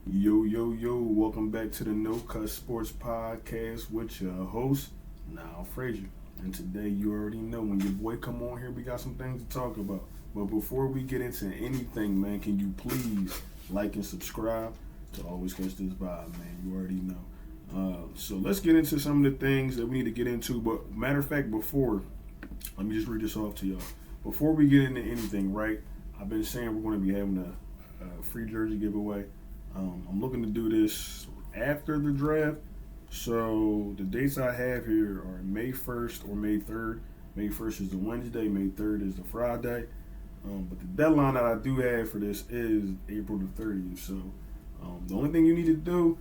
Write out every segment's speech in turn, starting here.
Yo, welcome back to the No Cut Sports Podcast with your host, Niall Frazier. And today, you already know, when your boy come on here, we got some things to talk about. But before we get into anything, man, can you please like and subscribe to always catch this vibe, man? You already know. So let's get into some of the things that we need to get into. But matter of fact, let me just read this off to y'all. Before we get into anything, right, I've been saying we're going to be having a free jersey giveaway. I'm looking to do this after the draft. So the dates I have here are May 1st or May 3rd. May 1st is the Wednesday, May 3rd is the Friday. But the deadline that I do have for this is April the 30th. So the only thing you need to do,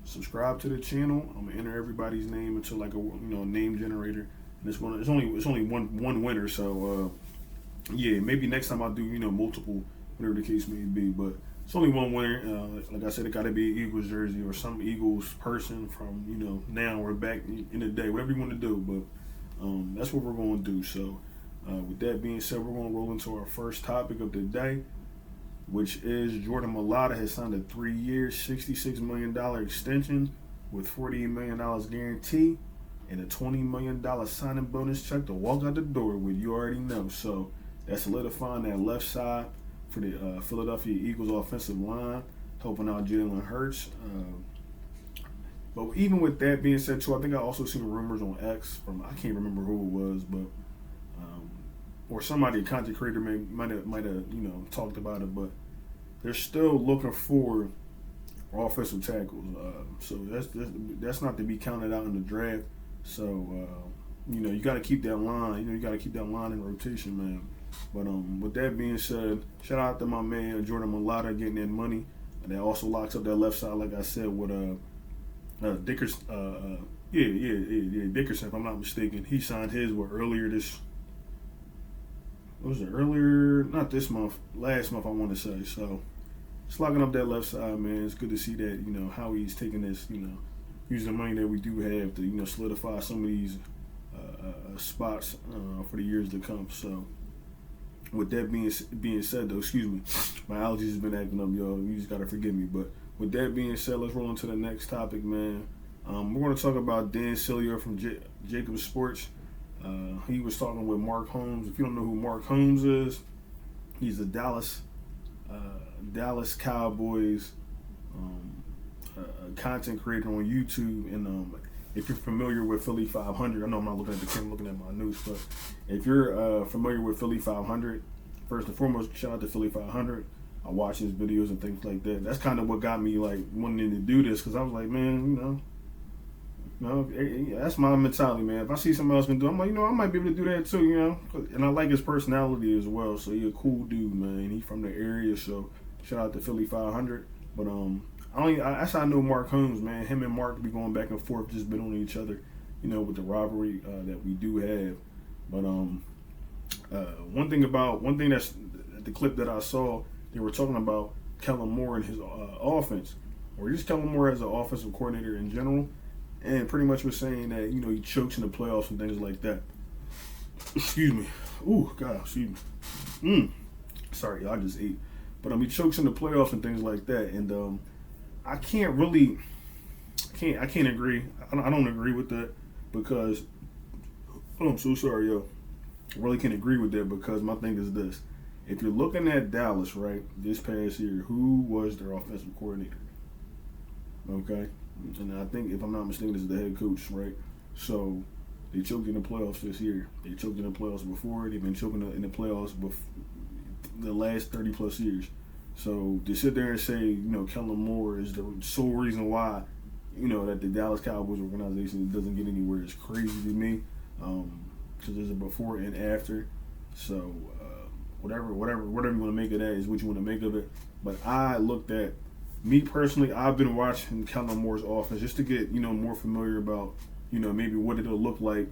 subscribe to the channel. I'm gonna enter everybody's name into like a name generator. And it's only one winner. So yeah, maybe next time I'll do multiple, whatever the case may be. But it's only one winner. Like I said, it got to be an Eagles jersey or some Eagles person from now or back in the day, whatever you want to do. But that's what we're going to do. So with that being said, we're going to roll into our first topic of the day, which is Jordan Mailata has signed a 3-year, $66 million extension with $48 million guarantee and a $20 million signing bonus check to walk out the door with. You already know. So that's solidifying that left side for the Philadelphia Eagles offensive line, helping out Jalen Hurts. But even with that being said, too, I think I also seen rumors on X from, I can't remember who it was, but or somebody, a content creator, might have talked about it, but they're still looking for offensive tackles. So that's not to be counted out in the draft. So you got to keep that line. You got to keep that line in rotation, man. But with that being said, shout out to my man Jordan Mailata getting that money. And that also locks up that left side, like I said, with Dickerson. Dickerson, if I'm not mistaken. He signed his earlier this. What was it? Earlier, not this month, last month I want to say. So it's locking up that left side, man. It's good to see that how he's taking this, using the money that we do have to solidify some of these spots for the years to come. So. With that being said, though, excuse me, my allergies has been acting up, y'all. You just gotta forgive me. But with that being said, let's roll into the next topic, man. We're gonna talk about Dan Seilo from Jacobs Sports. He was talking with Mark Holmes. If you don't know who Mark Holmes is, he's a Dallas Cowboys content creator on YouTube, and if you're familiar with Philly 500, I know I'm not looking at the camera, looking at my notes, but if you're familiar with Philly 500, first and foremost, shout out to Philly 500. I watch his videos and things like that. That's kind of what got me like wanting to do this, because I was like, man, that's my mentality, man. If I see somebody else can do it, I'm like, I might be able to do that too, And I like his personality as well. So he's a cool dude, man. He's from the area, so shout out to Philly 500. But that's how I know Mark Holmes, man. Him and Mark be going back and forth, just been on each other, with the rivalry that we do have. But one thing that's the clip that I saw, they were talking about Kellen Moore and his offense, or just Kellen Moore as an offensive coordinator in general, and pretty much was saying that he chokes in the playoffs and things like that. Excuse me. Ooh, God, excuse me. Sorry, I just ate. But he chokes in the playoffs and things like that, and I can't agree. I don't agree with that because I'm so sorry, yo. I really can't agree with that because my thing is this: if you're looking at Dallas, right, this past year, who was their offensive coordinator? Okay, and I think if I'm not mistaken, this is the head coach, right? So they choked in the playoffs this year. They choked in the playoffs before. They've been choking in the playoffs the last 30 plus years. So to sit there and say, Kellen Moore is the sole reason why, that the Dallas Cowboys organization doesn't get anywhere is crazy to me. Because there's a before and after. So whatever you want to make of that is what you want to make of it. But I looked at, me personally, I've been watching Kellen Moore's offense just to get, more familiar about, maybe what it'll look like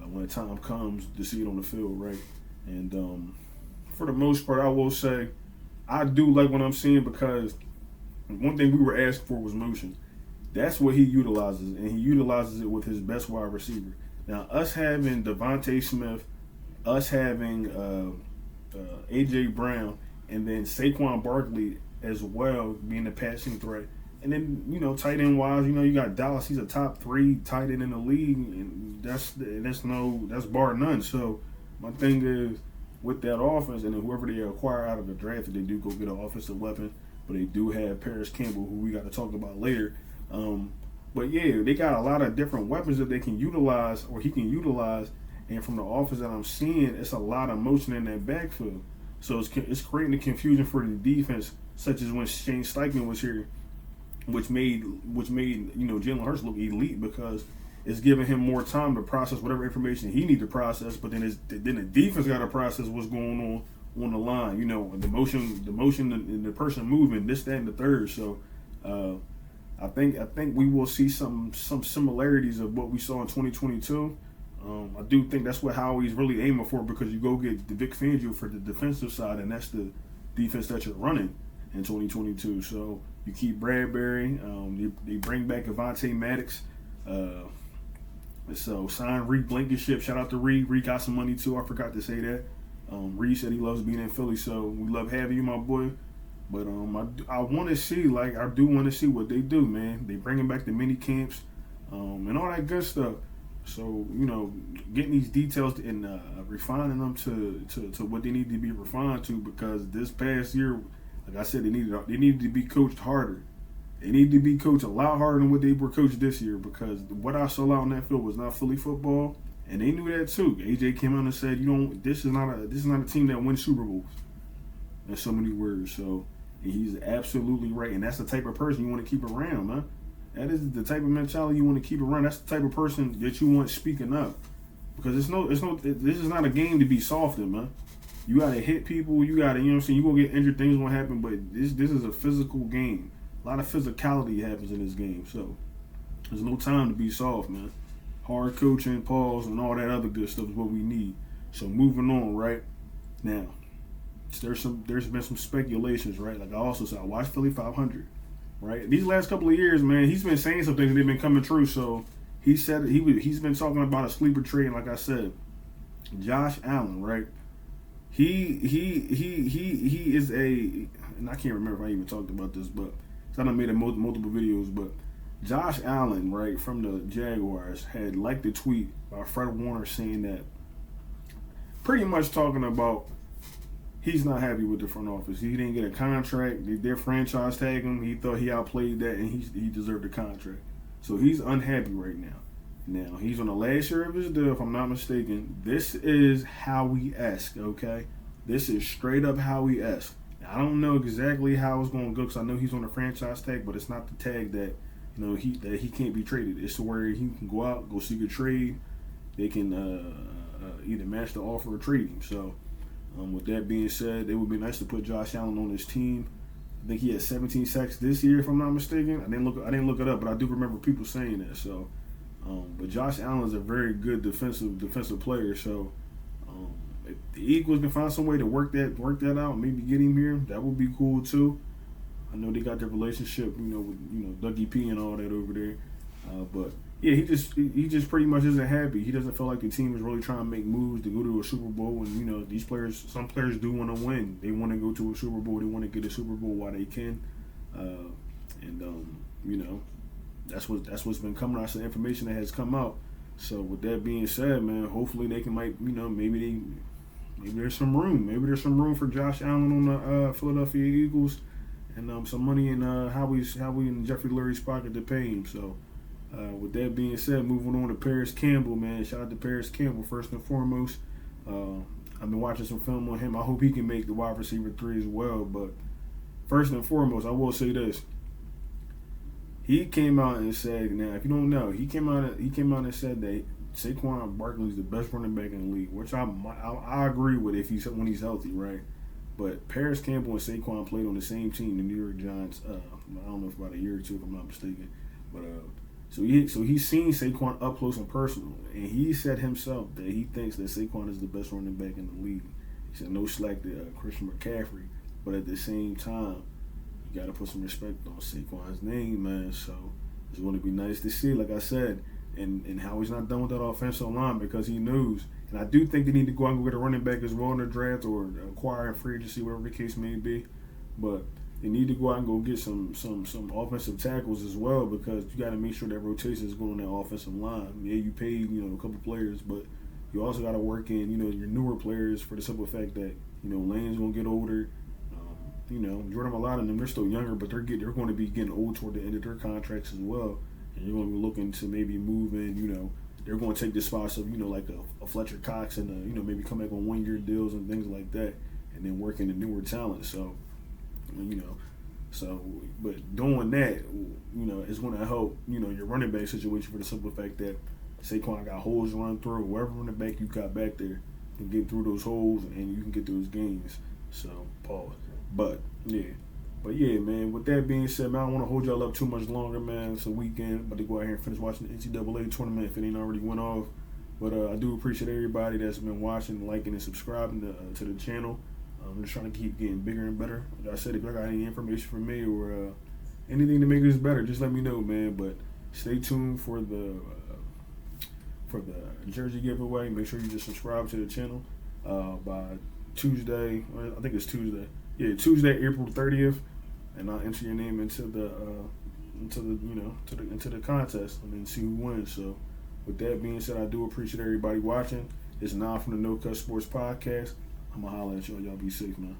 when the time comes to see it on the field, right? And for the most part, I will say, I do like what I'm seeing because one thing we were asked for was motion. That's what he utilizes, and he utilizes it with his best wide receiver. Now, us having Devontae Smith, us having A.J. Brown, and then Saquon Barkley as well being a passing threat, And then, tight end wise, you got Dallas. He's a top 3 tight end in the league, and that's bar none. So my thing is with that offense, and then whoever they acquire out of the draft, if they do go get an offensive weapon, but they do have Parris Campbell, who we got to talk about later. But yeah, they got a lot of different weapons that they can utilize, or he can utilize. And from the offense that I'm seeing, it's a lot of motion in that backfield. So it's creating the confusion for the defense, such as when Shane Steichen was here, which made Jalen Hurts look elite because it's giving him more time to process whatever information he needs to process. But then the defense got to process what's going on the line. The motion, and the person moving, this, that, and the third. So I think we will see some similarities of what we saw in 2022. I do think that's what Howie's really aiming for, because you go get the Vic Fangio for the defensive side, and that's the defense that you're running in 2022. So you keep Bradbury. They bring back Avonte Maddox. So sign Reed Blankenship. Shout out to Reed. Reed got some money too. I forgot to say that. Reed said he loves being in Philly, so we love having you, my boy. But I want to see, I do want to see what they do, man. They bringing back the mini camps and all that good stuff. So, getting these details and refining them to what they need to be refined to, because this past year, like I said, they needed to be coached harder. They need to be coached a lot harder than what they were coached this year, because what I saw out on that field was not Philly football, and they knew that too. AJ came out and said, this is not a team that wins Super Bowls. In so many words. So he's absolutely right, and that's the type of person you want to keep around, man. That is the type of mentality you want to keep around. That's the type of person that you want speaking up, because this is not a game to be soft in, man. You gotta hit people. You gotta, you gonna get injured. Things gonna happen, but this is a physical game. A lot of physicality happens in this game, so there's no time to be soft, man. Hard coaching, pause, and all that other good stuff is what we need. So moving on, right now, there's been some speculations, right? Like I also said, I watched Philly 500. Right, these last couple of years, man, he's been saying some things that have been coming true. So he said he's been talking about a sleeper trade, and like I said, Josh Allen, right? He is and I can't remember if I even talked about this, but I done made multiple videos. But Josh Allen, right, from the Jaguars, had liked the tweet by Fred Warner saying that, pretty much talking about, he's not happy with the front office. He didn't get a contract. They did franchise tag him. He thought he outplayed that, and he deserved a contract. So he's unhappy right now. Now, he's on the last year of his deal, if I'm not mistaken. This is Howie-esque, okay? This is straight up Howie-esque. I don't know exactly how it's going to go, because I know he's on a franchise tag, but it's not the tag that he can't be traded. It's where he can go out, go seek a trade. They can either match the offer or trade him. So, with that being said, it would be nice to put Josh Allen on his team. I think he had 17 sacks this year, if I'm not mistaken. I didn't look it up, but I do remember people saying that. So, but Josh Allen is a very good defensive player. So, if the Eagles can find some way to work that out, maybe get him here, that would be cool too. I know they got their relationship, with Dougie P and all that over there, but. Yeah, he just pretty much isn't happy. He doesn't feel like the team is really trying to make moves to go to a Super Bowl. And some players do want to win. They want to go to a Super Bowl. They want to get a Super Bowl while they can. That's what's been coming out. That's the information that has come out. So with that being said, man, hopefully they can maybe there's some room. Maybe there's some room for Josh Allen on the Philadelphia Eagles, and some money in Howie and Jeffrey Lurie's pocket to pay him. So. With that being said, moving on to Parris Campbell, man. Shout out to Parris Campbell first and foremost. I've been watching some film on him. I hope he can make the wide receiver 3 as well. But first and foremost, I will say this. He came out and said, now if you don't know, he came out and said that Saquon Barkley is the best running back in the league, which I agree with when he's healthy, right? But Parris Campbell and Saquon played on the same team, the New York Giants. I don't know if about a year or two, if I'm not mistaken, but. So he's seen Saquon up close and personal, and he said himself that he thinks that Saquon is the best running back in the league. He said no slack to Christian McCaffrey, but at the same time, you got to put some respect on Saquon's name, man. So it's going to be nice to see, like I said, and how he's not done with that offensive line, because he knows. And I do think they need to go out and get a running back as well in the draft, or acquire in free agency, whatever the case may be. But they need to go out and go get some offensive tackles as well, because you got to make sure that rotation is going on that offensive line. Yeah, you paid a couple players, but you also got to work in your newer players, for the simple fact that Lane's gonna get older. Jordan Mailata and them, they're still younger, but they're going to be getting old toward the end of their contracts as well, and you're going to be looking to maybe move in. They're going to take the spots of like a Fletcher Cox and maybe come back on 1-year deals and things like that, and then work in the newer talent. So but doing that, is going to help your running back situation, for the simple fact that Saquon got holes to run through. Whoever running back you got back there can get through those holes, and you can get those gains. So pause. But yeah, man. With that being said, man, I don't want to hold y'all up too much longer, man. It's a weekend, about to go out here and finish watching the NCAA tournament if it ain't already went off. But I do appreciate everybody that's been watching, liking, and subscribing to the channel. I'm just trying to keep getting bigger and better. Like I said, if y'all got any information for me or anything to make this better, just let me know, man. But stay tuned for the jersey giveaway. Make sure you just subscribe to the channel by Tuesday. I think it's Tuesday. Yeah, Tuesday, April 30th, and I'll enter your name into the contest and then see who wins. So, with that being said, I do appreciate everybody watching. It's Now from the No Cut Sports Podcast. I'm gonna holler at y'all. Y'all be safe, man.